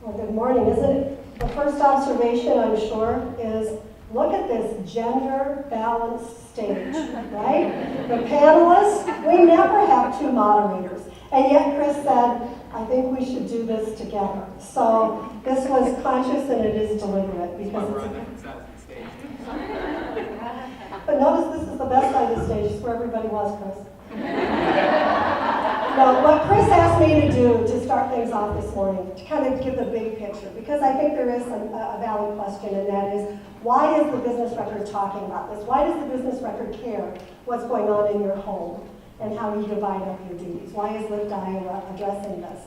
Well, good morning. Isn't it? The first observation, I'm sure, is look at this gender balanced stage, right? The panelists, we never have two moderators. And yet Chris said, I think we should do this together. So this was conscious and it is deliberate. Because we're on different sides of the stage. But notice this is the best side of the stage. It's where everybody was, Chris. No, what Chris asked me to do to start things off this morning, to kind of give the big picture, because I think there is a valid question, and that is, why is the business record talking about this? Why does the business record care what's going on in your home and how you divide up your duties? Why is Lift Iowa addressing this?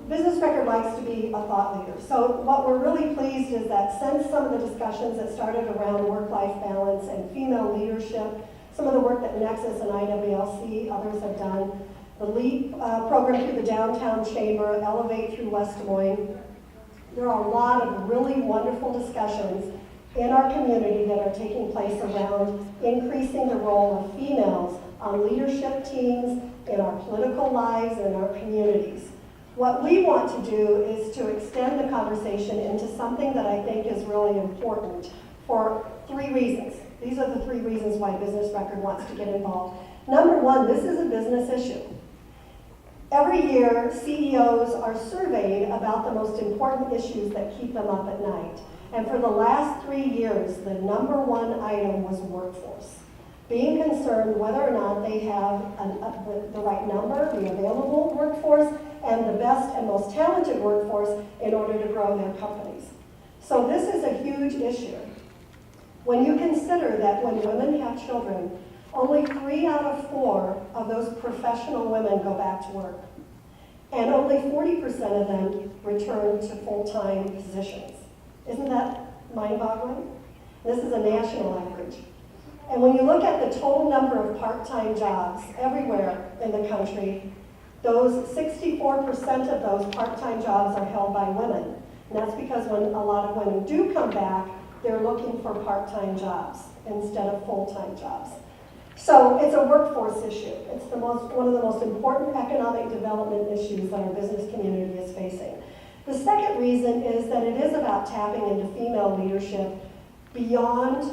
Business record likes to be a thought leader. So what we're really pleased is that since some of the discussions that started around work-life balance and female leadership, some of the work that Nexus and IWLC, others have done, the LEAP program through the Downtown Chamber, Elevate through West Des Moines, there are a lot of really wonderful discussions in our community that are taking place around increasing the role of females on leadership teams, in our political lives, and in our communities. What we want to do is to extend the conversation into something that I think is really important for 3 reasons. These are the 3 reasons why Business Record wants to get involved. Number 1, this is a business issue. Every year, CEOs are surveyed about the most important issues that keep them up at night. And for the last 3 years, the number 1 item was workforce. Being concerned whether or not they have the right number, the available workforce, and the best and most talented workforce in order to grow their companies. So this is a huge issue. When you consider that when women have children, only 3 out of 4 of those professional women go back to work. And only 40% of them return to full-time positions. Isn't that mind-boggling? This is a national average. And when you look at the total number of part-time jobs everywhere in the country, those 64% of those part-time jobs are held by women. And that's because when a lot of women do come back, they're looking for part-time jobs instead of full-time jobs. So it's a workforce issue. It's one of the most important economic development issues that our business community is facing. The second reason is that it is about tapping into female leadership beyond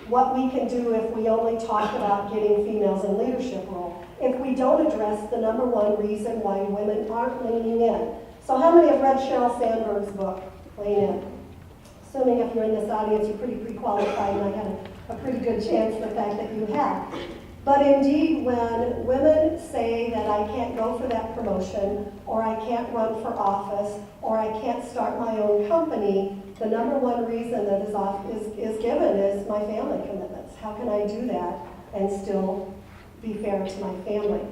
what we can do if we only talk about getting females in leadership role, if we don't address the number 1 reason why women aren't leaning in. So how many have read Sheryl Sandberg's book, Lean In? Assuming if you're in this audience, you're pretty pre-qualified, and I had a pretty good chance the fact that you have. But indeed, when women say that I can't go for that promotion, or I can't run for office, or I can't start my own company, the number 1 reason that is given is my family commitments. How can I do that and still be fair to my family?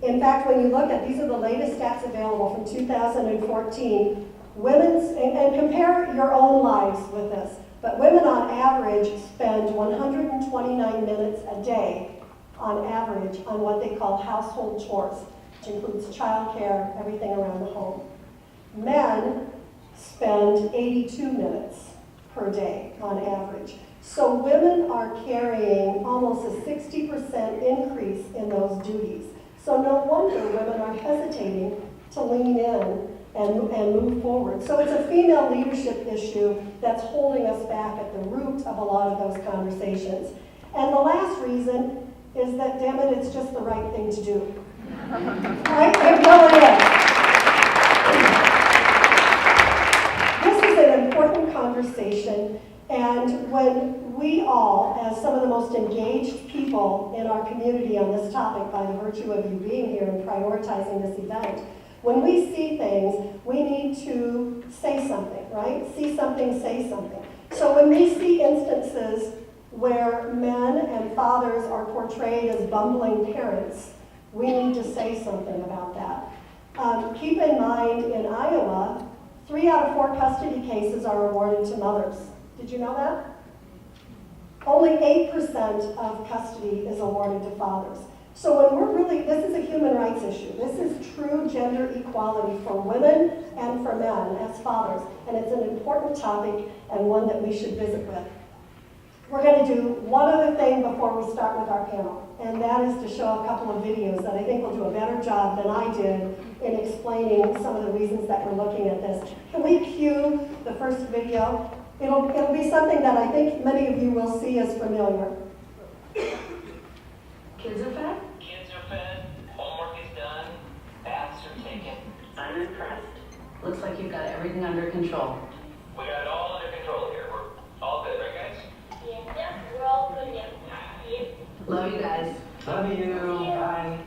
In fact, when you look at, these are the latest stats available from 2014, and compare your own lives with this, but women on average spend 129 minutes a day on average on what they call household chores, which includes childcare, everything around the home. Men spend 82 minutes per day on average. So women are carrying almost a 60% increase in those duties. So no wonder women are hesitating to lean in and move forward. So it's a female leadership issue that's holding us back at the root of a lot of those conversations. And the last reason is that, damn it, it's just the right thing to do. Right? It really is. This is an important conversation, and when we all, as some of the most engaged people in our community on this topic, by the virtue of you being here and prioritizing this event, when we see things, we need to say something, right? See something, say something. So when we see instances where men and fathers are portrayed as bumbling parents, we need to say something about that. Keep in mind, in Iowa, 3 out of 4 custody cases are awarded to mothers. Did you know that? Only 8% of custody is awarded to fathers. So when this is a human rights issue. This is true gender equality for women and for men as fathers. And it's an important topic and one that we should visit with. We're going to do one other thing before we start with our panel, and that is to show a couple of videos that I think will do a better job than I did in explaining some of the reasons that we're looking at this. Can we cue the first video? It'll be something that I think many of you will see as familiar. Kids are fed? Kids are fed, homework is done, baths are taken. I'm impressed. Looks like you've got everything under control. We got it all under control here. We're all good, right guys? Yeah, we're all good, yeah. Love you guys. Love you. Bye.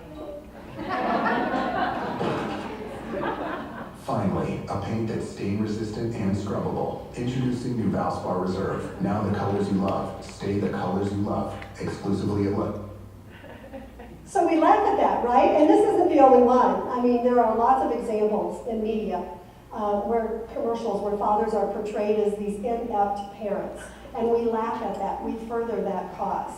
Finally, a paint that's stain resistant and scrubbable. Introducing new Valspar Reserve. Now the colors you love. Stay the colors you love. Exclusively at Look. So we laugh at that, right? And this isn't the only one. I mean, there are lots of examples in media where commercials, where fathers are portrayed as these inept parents. And we laugh at that. We further that cause.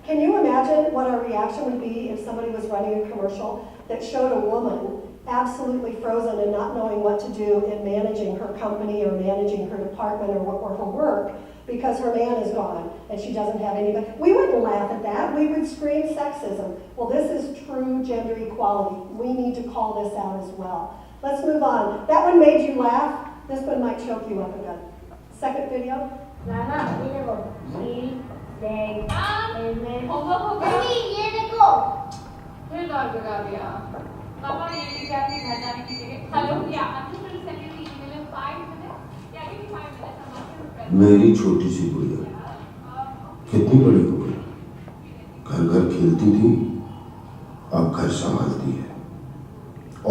Can you imagine what our reaction would be if somebody was running a commercial that showed a woman absolutely frozen and not knowing what to do in managing her company or managing her department or her work because her man is gone and she doesn't have anybody? We wouldn't laugh at that. We would scream sexism. Well, this is true gender equality. We need to call this out as well. Let's move on. That one made you laugh. This one might choke you up a bit. Second video. Nana, ये देखो, she, they, and होगा होगा mummy ये देखो. फिर दौड़ भगा दिया पापा ये भी क्या थी घर जाने की जगह हेलो या I'm just going to send you the email in 5 minutes yeah give me 5 minutes I'm not going to press मेरी छोटी सी गुड़िया कितनी बड़ी हो गई, घर घर खेलती थी, अब घर संभालती है,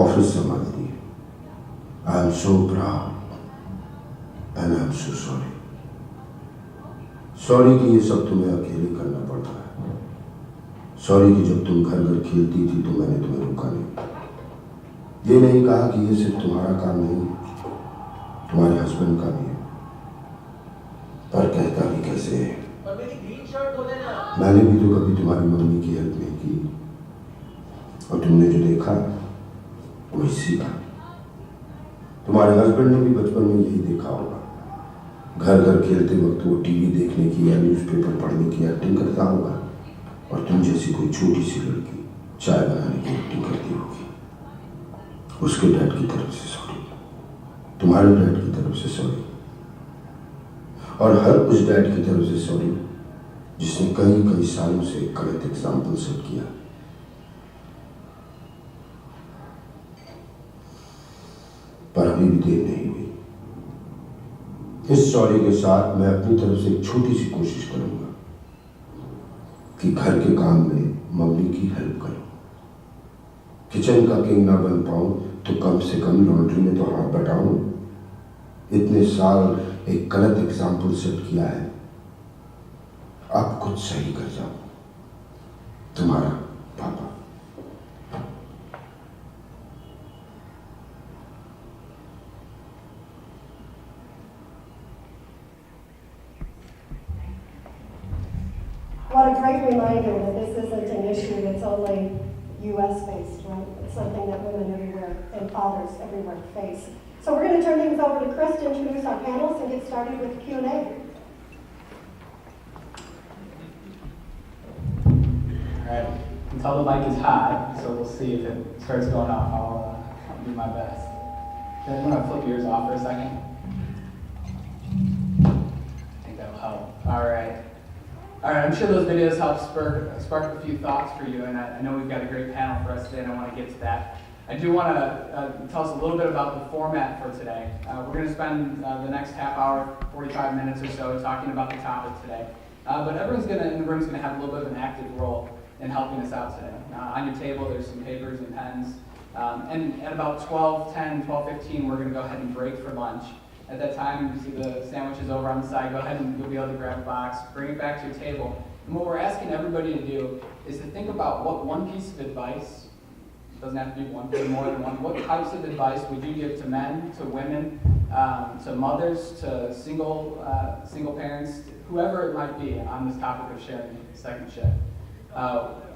ऑफिस संभालती है. I am so proud and I am so sorry. Sorry कि ये सब तुम्हें अकेले करना पड़ता है. सॉरी कि जब तुम घर घर खेलती थी तो मैंने तुम्हें रोका नहीं. ये नहीं कहा कि ये सिर्फ तुम्हारा काम नहीं, तुम्हारे हस्बैंड का भी है. पर कहता भी कैसे है. मैंने भी तो कभी तुम्हारी मम्मी की हेल्प नहीं की और तुमने जो देखा वही सीखा. तुम्हारे हस्बैंड ने भी बचपन में यही देखा होगा. घर घर खेलते वक्त वो टीवी देखने की या न्यूज़पेपर पढ़ने की एक्टिंग करता होगा और तुम जैसी कोई छोटी सी लड़की चाय बनाने की एक्टिंग करती होगी. उसके डैड की तरफ से सॉरी, तुम्हारे डैड की तरफ से सॉरी, और हर उस डैड की तरफ से सॉरी जिसने कई कई सालों से एक गलत एग्जाम्पल सेट किया. पर अभी भी देर नहीं हुई. इस सॉरी के साथ मैं अपनी तरफ से एक छोटी सी कोशिश करूंगा कि घर के काम में मम्मी की हेल्प करूं. किचन का किंग ना बन पाऊं तो कम से कम लॉन्ड्री में तो हाथ बटाऊं. इतने साल एक गलत एग्जाम्पल सेट किया है, अब कुछ सही कर जाओ. तुम्हारा पापा. What a great reminder that this isn't an issue that's only U.S. based, right? It's something that women everywhere and fathers everywhere face. So we're going to turn things over to Chris to introduce our panelists and get started with the Q&A. All right, you can tell the mic is hot, so we'll see if it starts going off. I'll do my best. Then you want to flip yours off for a second? I think that'll help. All right. I'm sure those videos help spark a few thoughts for you, and I know we've got a great panel for us today, and I want to get to that. I do want to tell us a little bit about the format for today. We're going to spend the next half hour, 45 minutes or so, talking about the topic today. But everyone's in the room is going to have a little bit of an active role in helping us out today. On your table, there's some papers and pens. And at about 12:10, 12:15, we're going to go ahead and break for lunch. At that time, you see the sandwiches over on the side. Go ahead and you'll be able to grab a box, bring it back to your table. And what we're asking everybody to do is to think about what one piece of advice, it doesn't have to be one, but more than one, what types of advice would you give to men, to women, to mothers, to single parents, whoever it might be on this topic of sharing a second shift.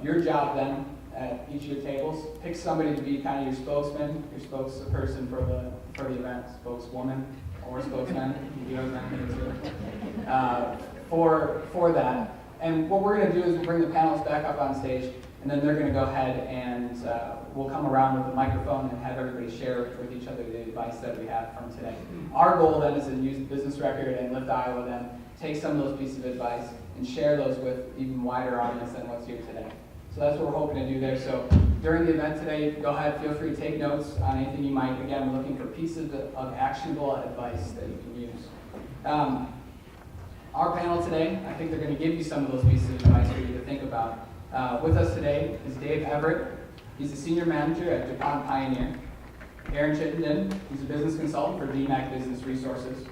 Your job then, at each of your tables, pick somebody to be kind of your spokesman, your spokesperson for the event, spokeswoman, or spokesman, you do those too, for that. And what we're going to do is we'll bring the panelists back up on stage, and then they're going to go ahead and we'll come around with a microphone and have everybody share with each other the advice that we have from today. Our goal then is to use the business record and Lift Iowa then, take some of those pieces of advice and share those with even wider audience than what's here today. So that's what we're hoping to do there. So during the event today, go ahead, feel free to take notes on anything you might. Again, we're looking for pieces of actionable advice that you can use. Our panel today, I think they're going to give you some of those pieces of advice for you to think about. With us today is Dave Everett. He's a senior manager at Dupont Pioneer. Aaron Chittenden, he's a business consultant for DMACC Business Resources.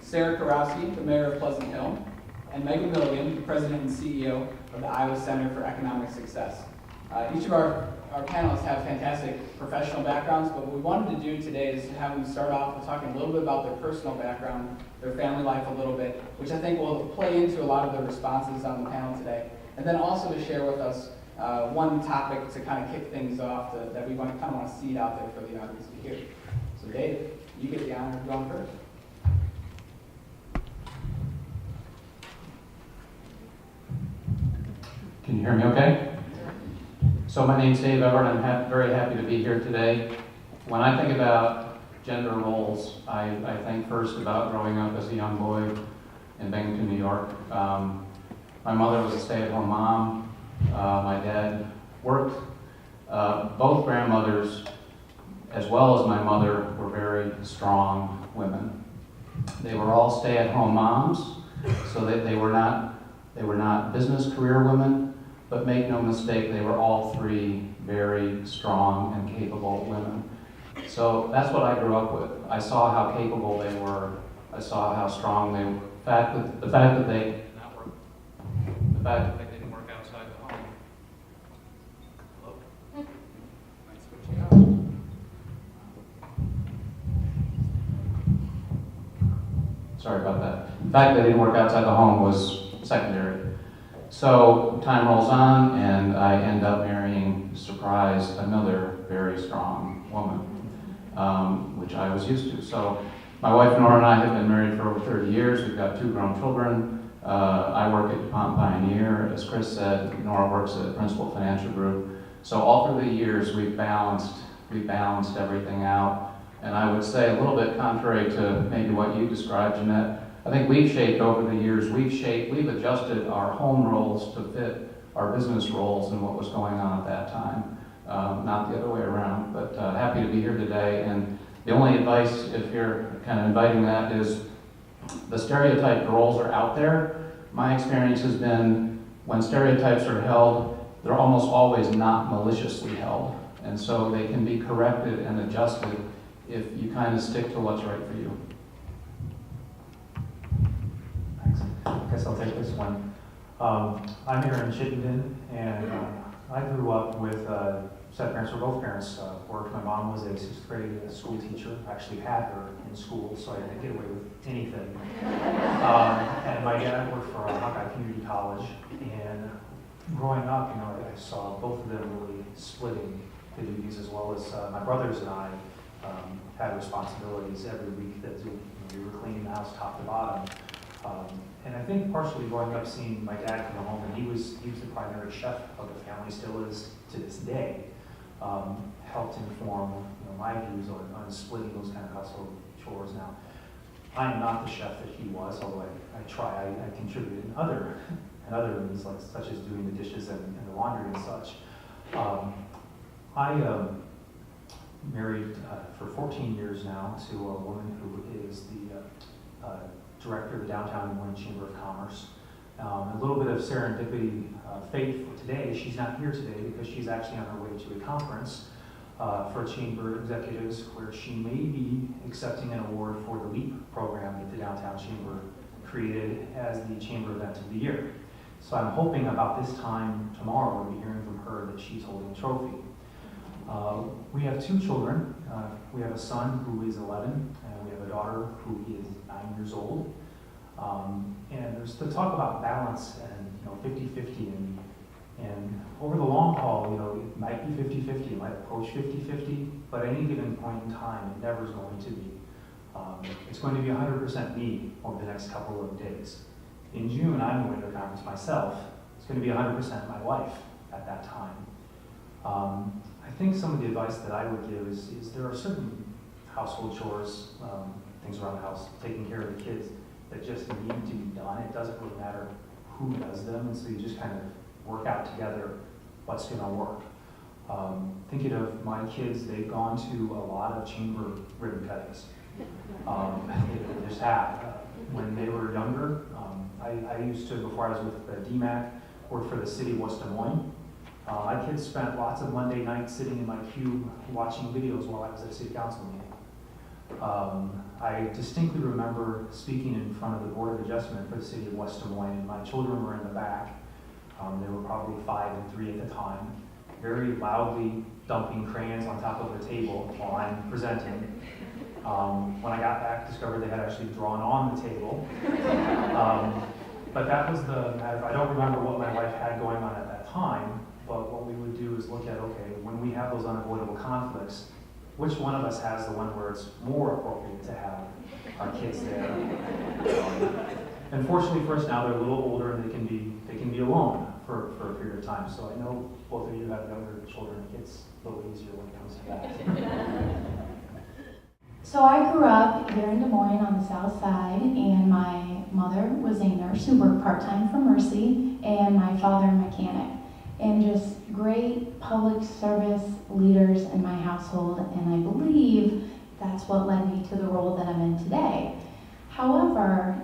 Sara, the mayor of Pleasant Hill. And Milligan, the president and CEO of the Iowa Center for Economic Success. Each of our panelists have fantastic professional backgrounds, but what we wanted to do today is to have them start off with talking a little bit about their personal background, their family life a little bit, which I think will play into a lot of the responses on the panel today. And then also to share with us one topic to kind of kick things off that we kind of want to seed out there for the audience to hear. So Dave, you get the honor of going first. Can you hear me okay? So my name's Dave Everett. I'm very happy to be here today. When I think about gender roles, I think first about growing up as a young boy in Binghamton, New York. My mother was a stay-at-home mom. My dad worked. Both grandmothers, as well as my mother, were very strong women. They were all stay-at-home moms, so they were not business career women. But make no mistake, they were all three very strong and capable women. So that's what I grew up with. I saw how capable they were. I saw how strong they were. The fact that they didn't work outside the home. Hello? Might switch it out. Sorry about that. The fact that they didn't work outside the home was secondary. So time rolls on, and I end up marrying, surprise, another very strong woman, which I was used to. So my wife Nora and I have been married for over 30 years. We've got 2 grown children. I work at Dupont Pioneer. As Chris said, Nora works at Principal Financial Group. So all through the years, we've balanced everything out. And I would say, a little bit contrary to maybe what you described, Janette, I think we've shaped over the years, we've adjusted our home roles to fit our business roles and what was going on at that time. Not the other way around, but happy to be here today. And the only advice, if you're kind of inviting that, is the stereotyped roles are out there. My experience has been when stereotypes are held, they're almost always not maliciously held. And so they can be corrected and adjusted if you kind of stick to what's right for you. I guess I'll take this one. I'm here in Chittenden, and I grew up with set parents, where both parents worked. My mom was a 6th grade school teacher. I actually had her in school, so I didn't get away with anything. And my dad worked for Hawkeye Community College. And growing up, I saw both of them really splitting the duties, as well as my brothers and I had responsibilities every week that we were cleaning the house top to bottom. And I think partially growing up seeing my dad come home, and he was the primary chef of the family, still is to this day, helped inform my views on splitting those kind of household chores. Now, I am not the chef that he was, although I try. I contributed in other means, such as doing the dishes and the laundry and such. I married for 14 years now to a woman who is the director of the Downtown Moines Chamber of Commerce. A little bit of serendipity, fate for today. She's not here today because she's actually on her way to a conference for chamber executives where she may be accepting an award for the LEAP program that the Downtown Chamber created as the chamber event of the year. So I'm hoping about this time tomorrow we'll be hearing from her that she's holding a trophy. We have 2 children. We have a son who is 11, and we have a daughter who is 9 years old. And there's to talk about balance and 50-50, and over the long haul, it might be 50-50, it might approach 50-50, but at any given point in time, it never is going to be. It's going to be 100% me over the next couple of days. In June, I'm going to a conference myself. It's going to be 100% my wife at that time. I I think some of the advice that I would give is there are certain household chores, things around the house, taking care of the kids, that just need to be done. It doesn't really matter who does them, and so you just kind of work out together what's going to work. Thinking of my kids, they've gone to a lot of chamber ribbon cuttings. They just have. When they were younger, I used to, before I was with DMACC, work for the city of West Des Moines. My kids spent lots of Monday nights sitting in my cube watching videos while I was at a city council meeting. I distinctly remember speaking in front of the Board of Adjustment for the city of West Des Moines, and my children were in the back. They were probably 5 and 3 at the time, very loudly dumping crayons on top of the table while I'm presenting. When I got back, discovered they had actually drawn on the table. But that was I don't remember what my wife had going on at that time, but what we would do is look at, okay, when we have those unavoidable conflicts, which one of us has the one where it's more appropriate to have our kids there? Unfortunately for us now, they're a little older and they can be alone for a period of time. So I know both of you have younger children. It gets a little easier when it comes to that. So I grew up here in Des Moines on the south side, and my mother was a nurse who worked part-time for Mercy, and my father a mechanic. And just great public service leaders in my household, and I believe that's what led me to the role that I'm in today. However,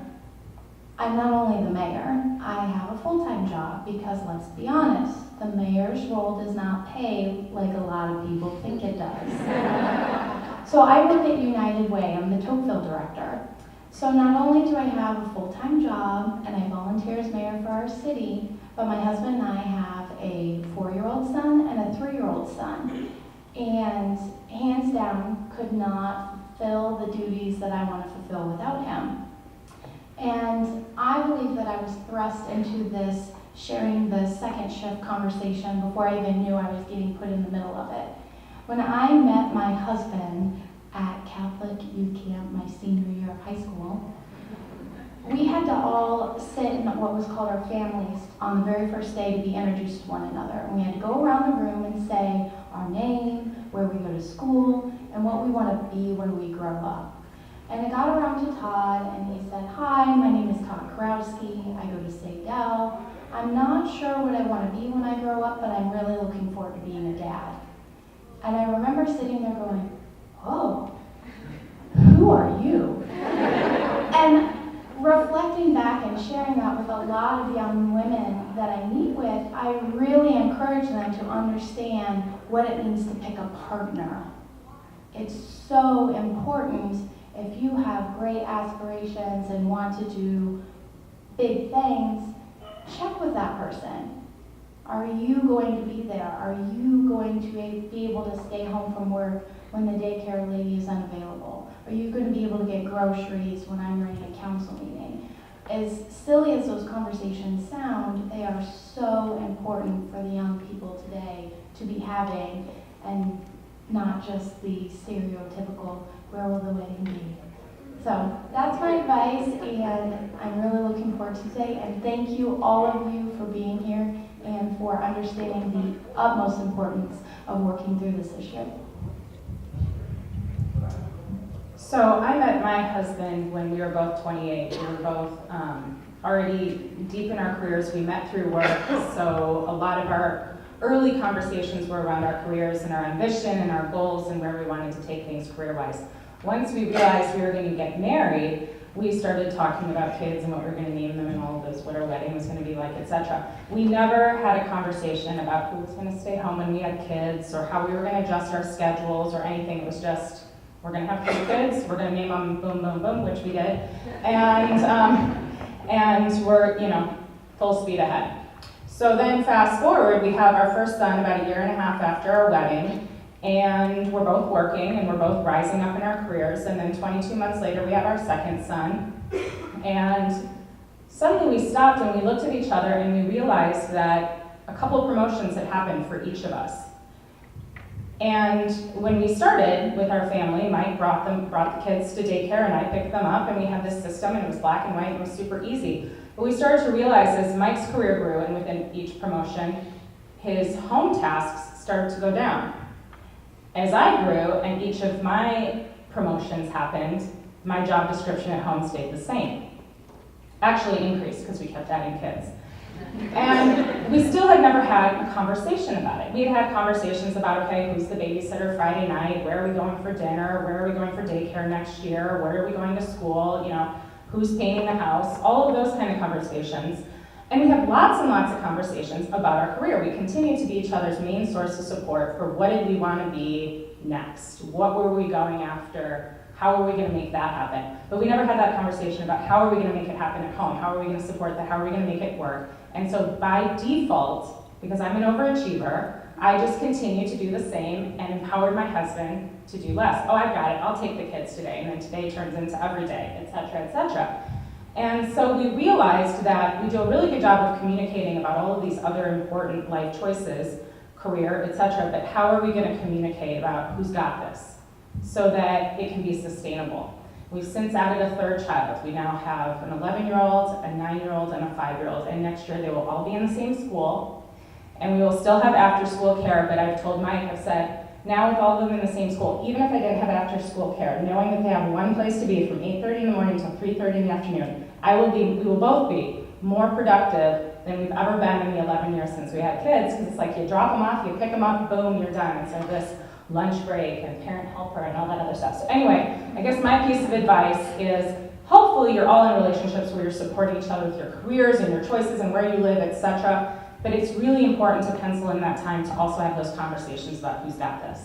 I'm not only the mayor, I have a full-time job because, let's be honest, the mayor's role does not pay like a lot of people think it does. So I work at United Way. I'm the Tocqueville director. So not only do I have a full-time job and I volunteer as mayor for our city, but my husband and I have a 4-year-old son and a 3-year-old son. And hands down, could not fulfill the duties that I want to fulfill without him. And I believe that I was thrust into this sharing the second shift conversation before I even knew I was getting put in the middle of it. When I met my husband at Catholic youth camp my senior year of high school, we had to all sit in what was called our families on the very first day to be introduced to one another. And we had to go around the room and say our name, where we go to school, and what we want to be when we grow up. And it got around to Todd, and he said, "Hi, my name is Todd Kurovski. I go to Sadell. I'm not sure what I want to be when I grow up, but I'm really looking forward to being a dad." And I remember sitting there going, "Oh, who are you?" And reflecting back and sharing that with a lot of young women that I meet with, I really encourage them to understand what it means to pick a partner. It's so important. If you have great aspirations and want to do big things, check with that person. Are you going to be there? Are you going to be able to stay home from work when the daycare lady is unavailable? Are you going to be able to get groceries when I'm running a council meeting? As silly as those conversations sound, they are so important for the young people today to be having, and not just the stereotypical, where will the wedding be? So that's my advice, and I'm really looking forward to today. And thank you, all of you, for being here and for understanding the utmost importance of working through this issue. So I met my husband when we were both 28. We were both already deep in our careers. We met through work, so a lot of our early conversations were around our careers and our ambition and our goals and where we wanted to take things career-wise. Once we realized we were going to get married, we started talking about kids and what we were going to name them and all of those, what our wedding was going to be like, etc. We never had a conversation about who was going to stay home when we had kids or how we were going to adjust our schedules or anything. It was just, we're going to have 3 kids, we're going to name them boom, boom, boom, which we did, and we're, full speed ahead. So then fast forward, we have our first son about 1.5 years after our wedding, and we're both working and we're both rising up in our careers, and then 22 months later we have our second son, and suddenly we stopped and we looked at each other and we realized that a couple of promotions had happened for each of us. And when we started with our family, Mike brought the kids to daycare and I picked them up, and we had this system and it was black and white and it was super easy. But we started to realize as Mike's career grew and within each promotion, his home tasks started to go down. As I grew and each of my promotions happened, my job description at home stayed the same. Actually increased because we kept adding kids. And we still had never had a conversation about it. We had had conversations about, okay, who's the babysitter Friday night? Where are we going for dinner? Where are we going for daycare next year? Where are we going to school? You know, who's painting the house? All of those kind of conversations. And we have lots and lots of conversations about our career. We continue to be each other's main source of support for what did we want to be next? What were we going after? How are we going to make that happen? But we never had that conversation about how are we going to make it happen at home? How are we going to support that? How are we going to make it work? And so by default, because I'm an overachiever, I just continue to do the same and empowered my husband to do less. Oh, I've got it. I'll take the kids today. And then today turns into every day, et cetera, et cetera. And so we realized that we do a really good job of communicating about all of these other important life choices, career, et cetera, but how are we going to communicate about who's got this so that it can be sustainable? We've since added a third child. We now have an 11-year-old, a 9-year-old, and a 5-year-old, and next year they will all be in the same school, and we will still have after-school care, but I've told Mike, I've said, now with all of them in the same school, even if I didn't have after-school care, knowing that they have one place to be from 8:30 in the morning till 3:30 in the afternoon, we will both be more productive than we've ever been in the 11 years since we had kids, because it's like you drop them off, you pick them up, boom, you're done. And so this lunch break and parent helper and all that other stuff. So anyway, I guess my piece of advice is hopefully you're all in relationships where you're supporting each other with your careers and your choices and where you live, etc. But it's really important to pencil in that time to also have those conversations about who's got this.